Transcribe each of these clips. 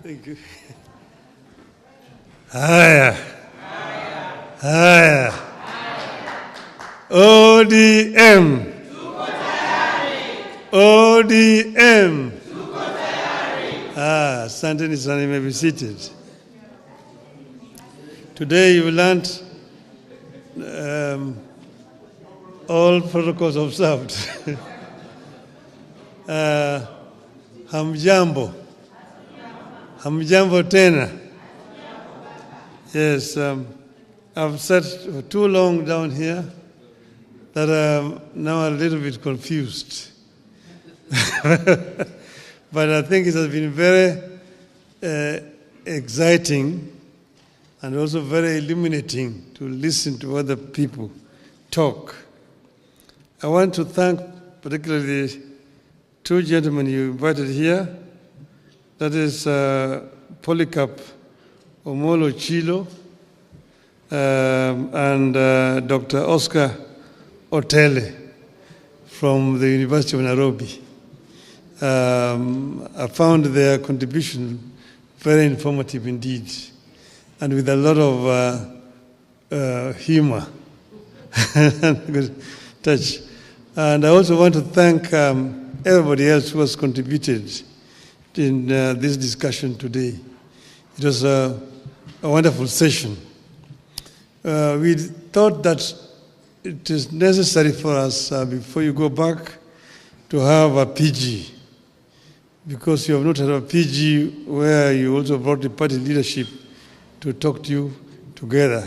Thank you. Haya. ODM. ODM. Asanteni sana, you may be seated. Today you learned all protocols observed. Hamjambo. Hamjambo tena. Yes, I've sat for too long down here that I'm now a little bit confused. But I think it has been very exciting and also very illuminating to listen to other people talk. I want to thank particularly the two gentlemen you invited here. That is Polycarp Omolo Chilo and Dr. Oscar Otele from the University of Nairobi. I found their contribution very informative indeed, and with a lot of humor and good touch. And I also want to thank everybody else who has contributed in this discussion today. It was a wonderful session. We thought that it is necessary for us, before you go back, to have a PG, because you have not had a PG where you also brought the party leadership to talk to you together.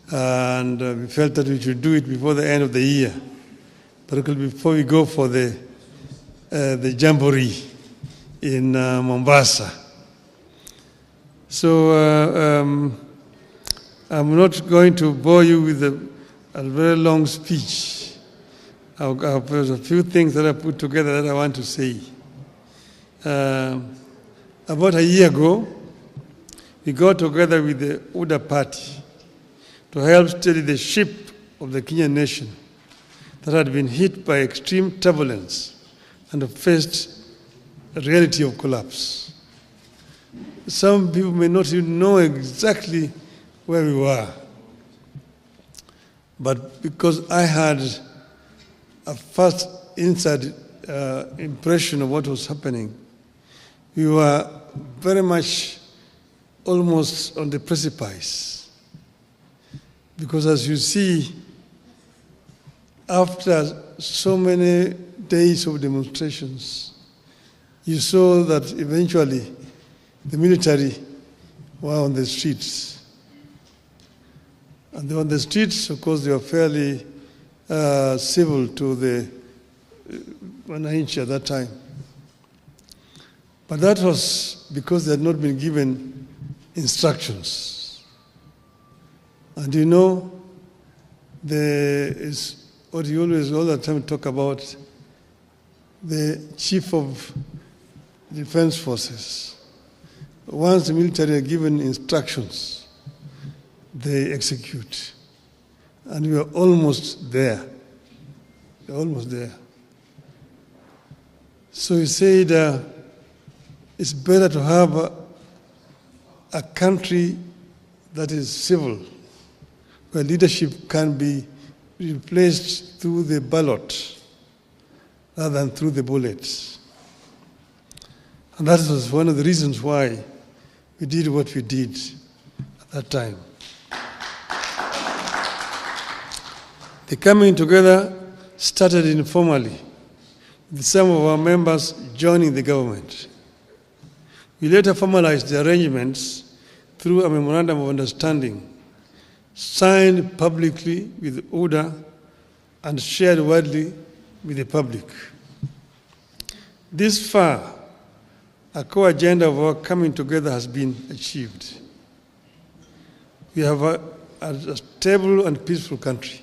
And we felt that we should do it before the end of the year, particularly before we go for the Jamboree in Mombasa. So I'm not going to bore you with a very long speech. There's a few things that I put together that I want to say. About a year ago, we got together with the UDA party to help steady the ship of the Kenyan nation that had been hit by extreme turbulence and faced a reality of collapse. Some people may not even know exactly where we were, but because I had a first inside impression of what was happening, we were very much almost on the precipice. Because as you see, after so many days of demonstrations, you saw that eventually the military were on the streets. And they were on the streets, of course, they were fairly civil to the Wananchi at that time. But that was because they had not been given instructions. And you know, there is what you always all the time talk about, the chief of defense forces. Once the military are given instructions, they execute. And we are almost there. We're almost there. So he said it's better to have a country that is civil, where leadership can be replaced through the ballot rather than through the bullets. And that was one of the reasons why we did what we did at that time. The coming together started informally, with some of our members joining the government. We later formalized the arrangements through a memorandum of understanding signed publicly with UDA and shared widely with the public. This far, a core agenda of our coming together has been achieved. We have a stable and peaceful country.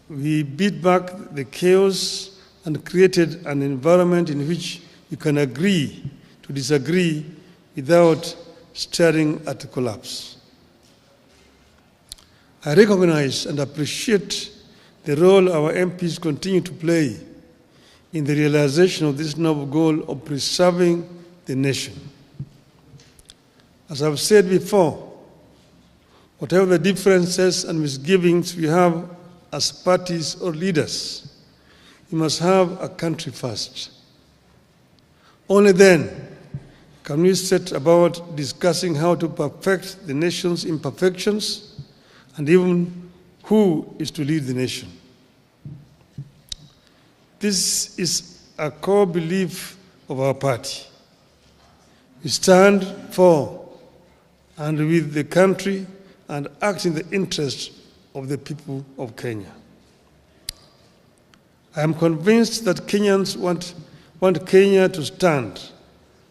We beat back the chaos and created an environment in which you can agree to disagree without staring at a collapse. I recognize and appreciate the role our MPs continue to play in the realization of this noble goal of preserving the nation. As I've said before, whatever the differences and misgivings we have as parties or leaders, we must have a country first. Only then can we set about discussing how to perfect the nation's imperfections and even who is to lead the nation. This is a core belief of our party. We stand for and with the country and act in the interest of the people of Kenya. I am convinced that Kenyans want Kenya to stand,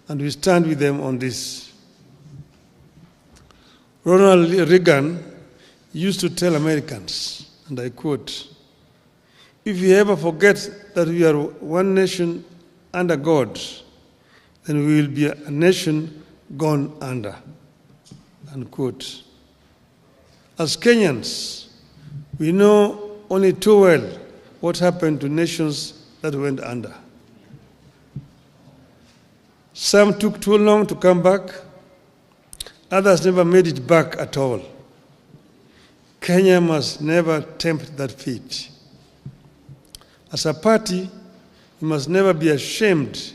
and we stand with them on this. Ronald Reagan used to tell Americans, and I quote, "If you ever forget that we are one nation under God, then we will be a nation gone under," unquote. As Kenyans, we know only too well what happened to nations that went under. Some took too long to come back, others never made it back at all. Kenya must never tempt that fate. As a party, we must never be ashamed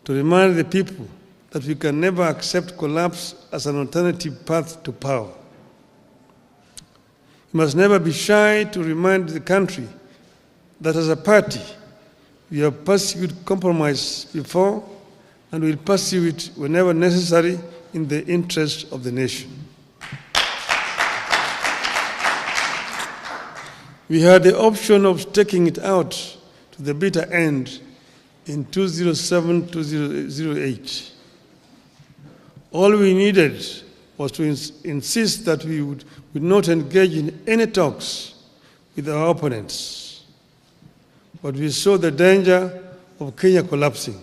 to remind the people that we can never accept collapse as an alternative path to power. We must never be shy to remind the country that as a party, we have pursued compromise before and will pursue it whenever necessary in the interest of the nation. We had the option of taking it out to the bitter end in 2007-2008. All we needed was to insist that we would not engage in any talks with our opponents. But we saw the danger of Kenya collapsing,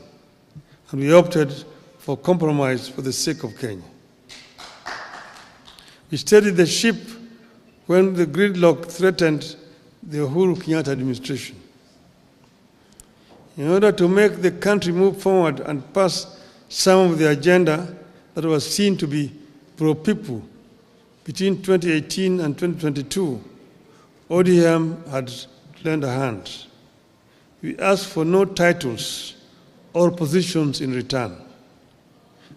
and we opted for compromise for the sake of Kenya. We steadied the ship when the gridlock threatened the Uhuru Kenyatta administration. In order to make the country move forward and pass some of the agenda that was seen to be pro-people between 2018 and 2022, ODM had lent a hand. We asked for no titles or positions in return.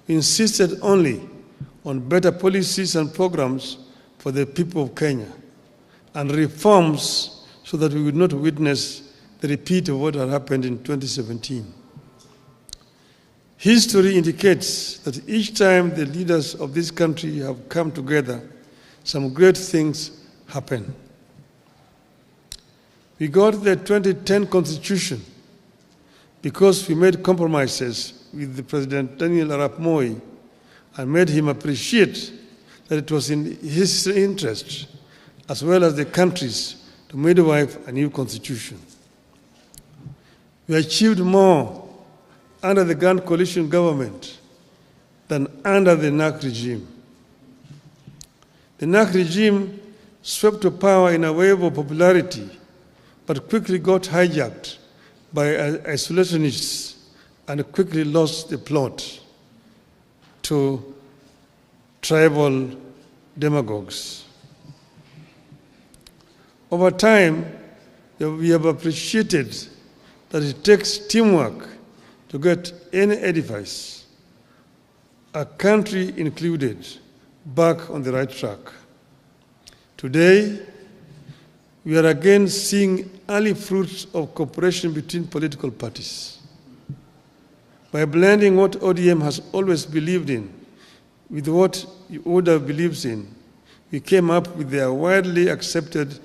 We insisted only on better policies and programs for the people of Kenya and reforms so that we would not witness the repeat of what had happened in 2017. History indicates that each time the leaders of this country have come together, some great things happen. We got the 2010 Constitution because we made compromises with the President Daniel Arap Moi and made him appreciate that it was in his interest, as well as the country's, to midwife a new constitution. We achieved more under the Grand Coalition government than under the NAC regime. The NAC regime swept to power in a wave of popularity, but quickly got hijacked by isolationists and quickly lost the plot to tribal demagogues. Over time, we have appreciated that it takes teamwork to get any edifice, a country included, back on the right track. Today, we are again seeing early fruits of cooperation between political parties. By blending what ODM has always believed in with what ODA believes in, we came up with their widely accepted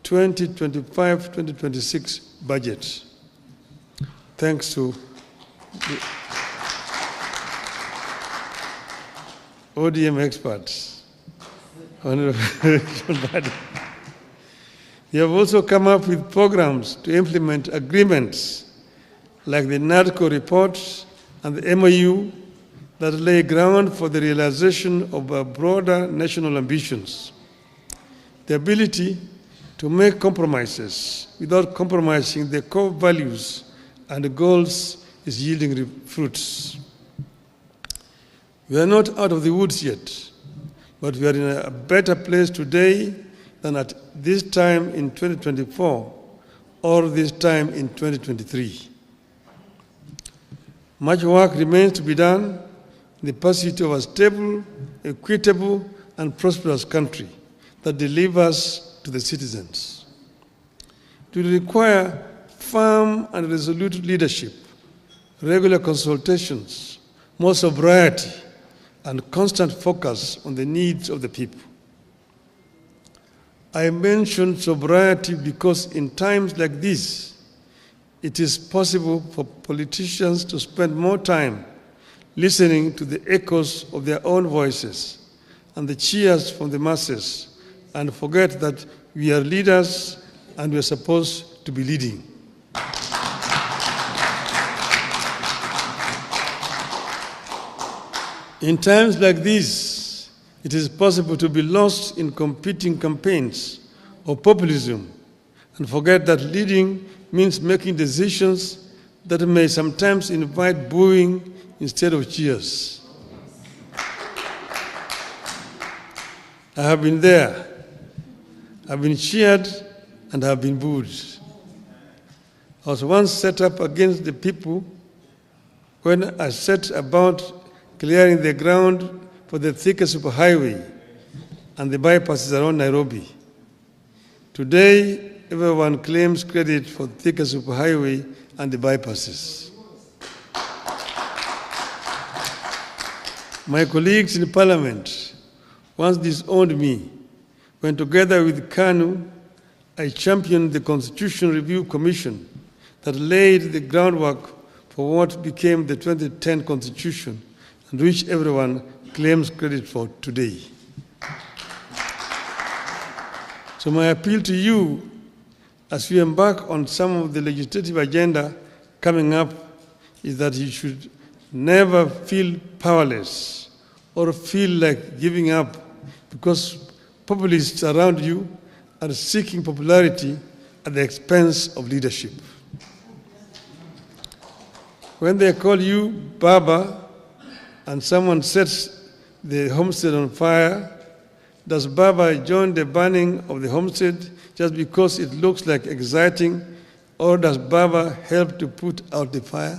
2025-2026 budget. Thanks to the ODM experts. We have also come up with programs to implement agreements like the NADCO report and the MOU that lay ground for the realization of our broader national ambitions. The ability to make compromises without compromising the core values and the goals is yielding fruits. We are not out of the woods yet, but we are in a better place today than at this time in 2024 or this time in 2023. Much work remains to be done in the pursuit of a stable, equitable, and prosperous country that delivers to the citizens. It will require firm and resolute leadership, regular consultations, more sobriety, and constant focus on the needs of the people. I mention sobriety because in times like this, it is possible for politicians to spend more time listening to the echoes of their own voices and the cheers from the masses, and forget that we are leaders and we are supposed to be leading. In times like these, it is possible to be lost in competing campaigns or populism and forget that leading means making decisions that may sometimes invite booing instead of cheers. I have been there. I've been cheered and have been booed. I was once set up against the people when I set about clearing the ground for the Thika superhighway and the bypasses around Nairobi. Today, everyone claims credit for Thika superhighway and the bypasses. My colleagues in Parliament once disowned me when, together with KANU, I championed the Constitution Review Commission that laid the groundwork for what became the 2010 Constitution, and which everyone claims credit for today. So my appeal to you as we embark on some of the legislative agenda coming up is that you should never feel powerless or feel like giving up because populists around you are seeking popularity at the expense of leadership. When they call you Baba and someone sets the homestead on fire, does Baba join the burning of the homestead just because it looks like exciting, or does Baba help to put out the fire?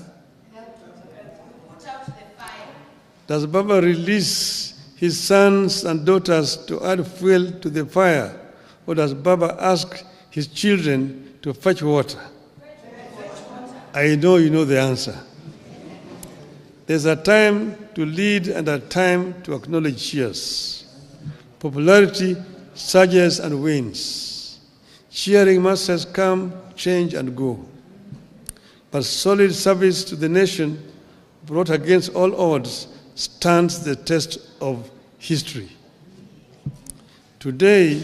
Does Baba release his sons and daughters to add fuel to the fire, or does Baba ask his children to fetch water? I know you know the answer. There's a time to lead and a time to acknowledge cheers. Popularity surges and wanes. Cheering masses come, change, and go. But solid service to the nation, brought against all odds, stands the test of history. Today,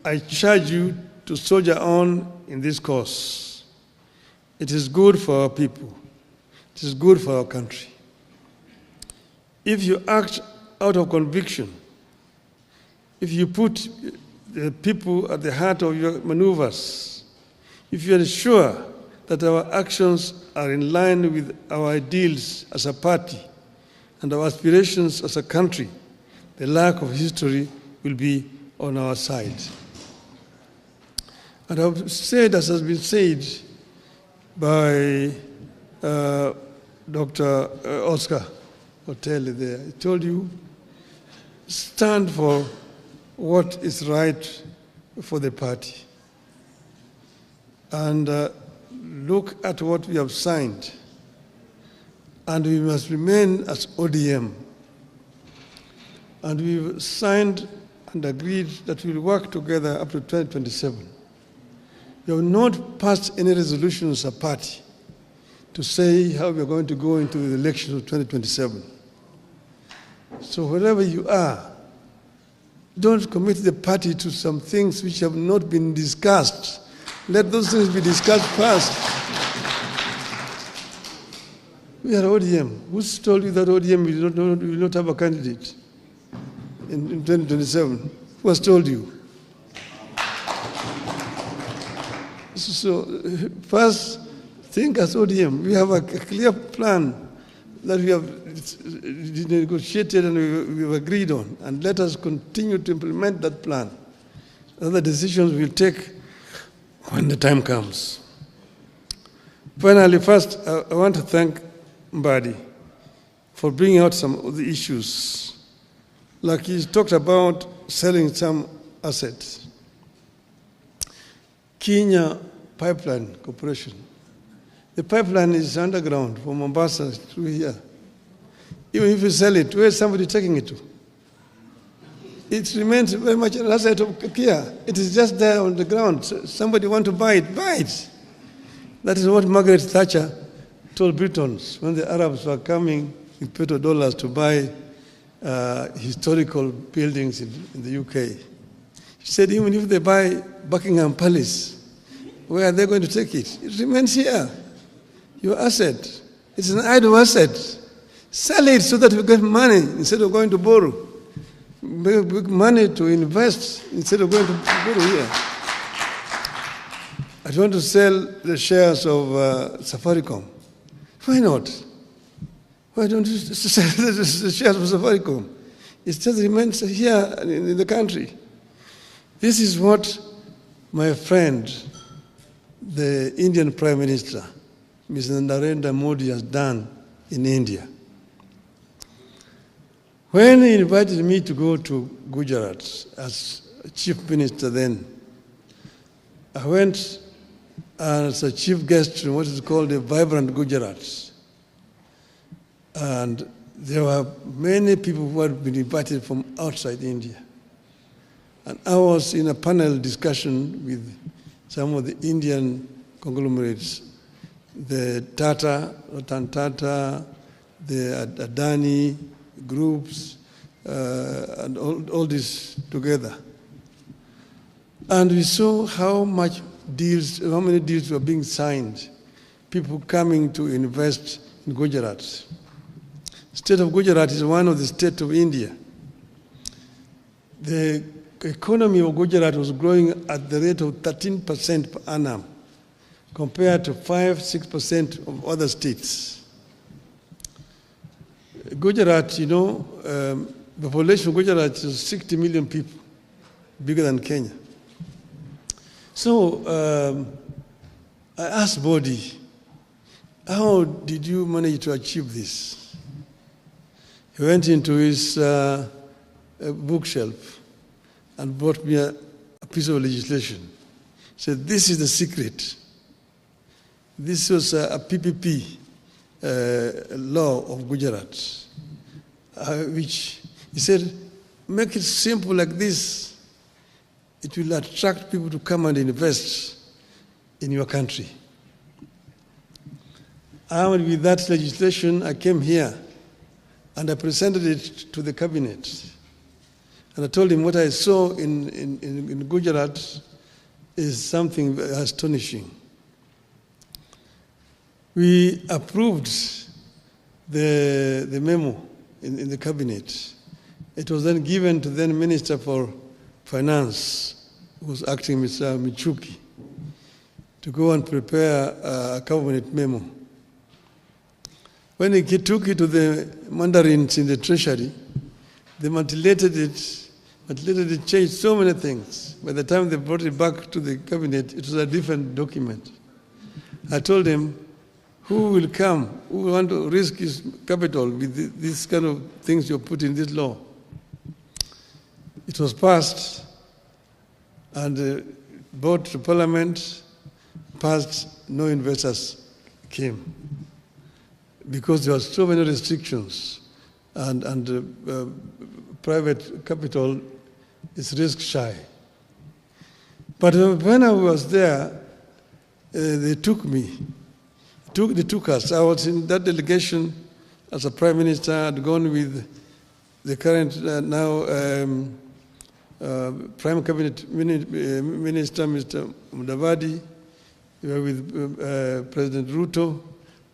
I charge you to soldier on in this cause. It is good for our people. It is good for our country. If you act out of conviction, if you put the people at the heart of your maneuvers, if you are sure that our actions are in line with our ideals as a party and our aspirations as a country, the lack of history will be on our side. And I've said, as has been said by Dr. Oscar Otele there, he told you, stand for what is right for the party. And look at what we have signed. And we must remain as ODM. And we've signed and agreed that we'll work together up to 2027. We have not passed any resolution as a party to say how we are going to go into the elections of 2027. So wherever you are, don't commit the party to some things which have not been discussed. Let those things be discussed first. We are ODM. Who's told you that ODM will not have a candidate in 2027? Who has told you? So first, think as ODM, we have a clear plan that we have negotiated and we have agreed on, and let us continue to implement that plan. Other decisions we'll take when the time comes. Finally, first, I want to thank Mbadi for bringing out some of the issues. Like he talked about selling some assets. Kenya Pipeline Corporation. The pipeline is underground from Mombasa through here. Even if you sell it, where is somebody taking it to? It remains very much an asset of Kia. It is just there on the ground. So somebody want to buy it, buy it. That is what Margaret Thatcher told Britons when the Arabs were coming with petrodollars to buy historical buildings in the UK. She said, even if they buy Buckingham Palace, where are they going to take it? It remains here. Your asset. It's an idle asset. Sell it so that we get money instead of going to borrow. Big money to invest instead of going to borrow here. I want to sell the shares of Safaricom. Why not? Why don't you sell the shares of Safaricom? It just remains here in the country. This is what my friend, the Indian Prime Minister, Mr. Narendra Modi, has done in India. When he invited me to go to Gujarat as chief minister then, I went as a chief guest in what is called a vibrant Gujarat. And there were many people who had been invited from outside India. And I was in a panel discussion with some of the Indian conglomerates, the Tata, Ratan Tata, the Adani groups, and all this together. And we saw how many deals were being signed, people coming to invest in Gujarat. State of Gujarat is one of the states of India. The economy of Gujarat was growing at the rate of 13% per annum, compared to 5-6% of other states. Gujarat, the population of Gujarat is 60 million people, bigger than Kenya. So I asked Modi, how did you manage to achieve this? He went into his bookshelf and brought me a piece of legislation. He said, this is the secret. This was a PPP law of Gujarat, which he said, make it simple like this. It will attract people to come and invest in your country. Armed with that legislation, I came here and I presented it to the cabinet. And I told him what I saw in Gujarat is something astonishing. We approved the memo in the cabinet. It was then given to then Minister for Finance, who was acting Mr. Michuki, to go and prepare a cabinet memo. When he took it to the mandarins in the treasury, they manipulated it, changed so many things. By the time they brought it back to the cabinet, it was a different document. I told him, who will come, who will want to risk his capital with these kind of things you put in this law? It was passed and brought to Parliament, passed, no investors came, because there were so many restrictions and private capital is risk shy. But when I was there, they took me. They took us. I was in that delegation as a prime minister. I'd gone with the current prime cabinet minister, Mr. Mudavadi. We were with President Ruto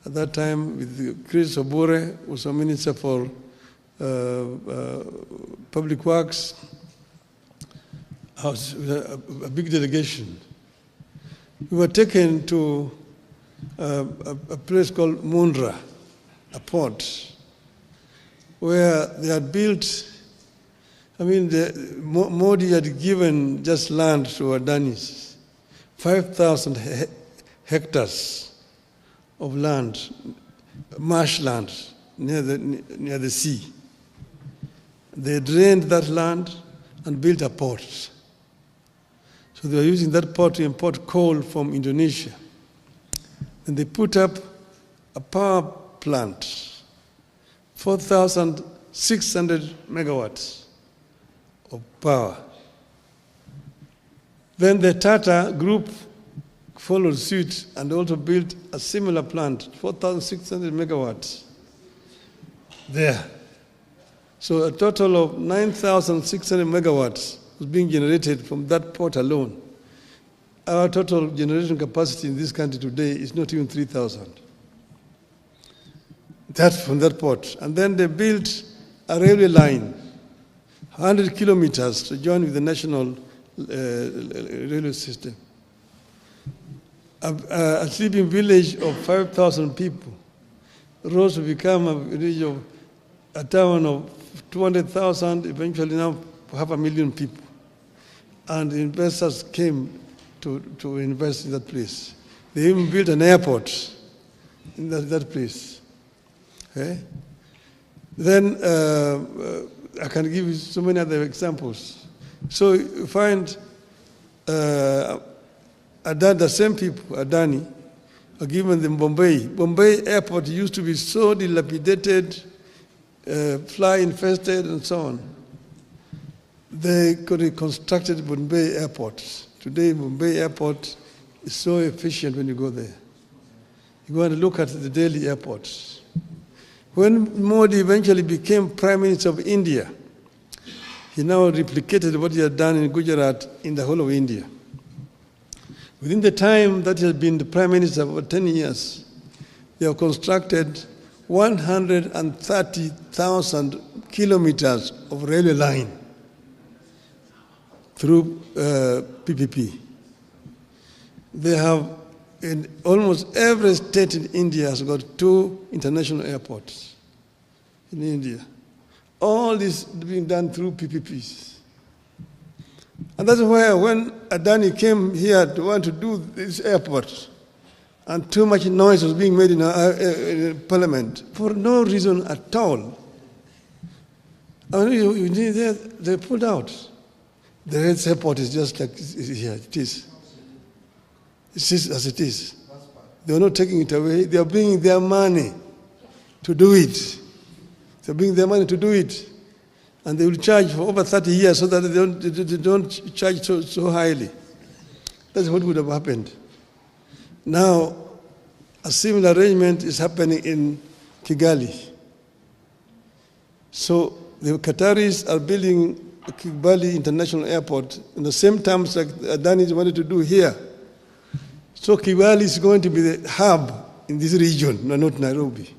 at that time, with Chris Obure, who was a minister for Public Works. I was with a big delegation. We were taken to a place called Mundra, a port, where they had built, Modi had given just land to Adanis, 5,000 hectares of land, marshland near the sea. They drained that land and built a port. So they were using that port to import coal from Indonesia. And they put up a power plant, 4,600 megawatts of power. Then the Tata Group followed suit and also built a similar plant, 4,600 megawatts there. So a total of 9,600 megawatts was being generated from that port alone. Our total generation capacity in this country today is not even 3,000. That's from that port. And then they built a railway line, 100 kilometers to join with the national railway system. A sleeping village of 5,000 people rose to become a town of 200,000, eventually now 500,000 people. And investors came to invest in that place. They even built an airport in that place. Okay? Then I can give you so many other examples. So you find the same people, Adani, are given them Bombay. Bombay airport used to be so dilapidated, fly infested and so on. They could have constructed Bombay airport. Today, Bombay airport is so efficient when you go there. You go and look at the Delhi airports. When Modi eventually became Prime Minister of India, he now replicated what he had done in Gujarat in the whole of India. Within the time that he has been the Prime Minister for 10 years, they have constructed 130,000 kilometers of railway line through PPP. They have, in almost every state in India has got 2 international airports in India. All this being done through PPPs. And that's why when Adani came here to want to do this airport, and too much noise was being made in Parliament for no reason at all. They pulled out. The Red Airport is just like here, it is. It is as it is. They are not taking it away. They are bringing their money to do it. They are bringing their money to do it. And they will charge for over 30 years so that they don't charge so highly. That's what would have happened. Now, a similar arrangement is happening in Kigali. So the Qataris are building Kigali International Airport in the same terms like Adani wanted to do here. So Kigali is going to be the hub in this region, not Nairobi,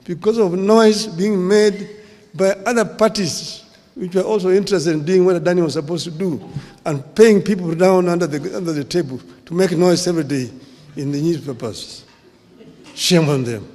because of noise being made by other parties which were also interested in doing what Adani was supposed to do and paying people down under the table to make noise every day in the newspapers. Shame on them.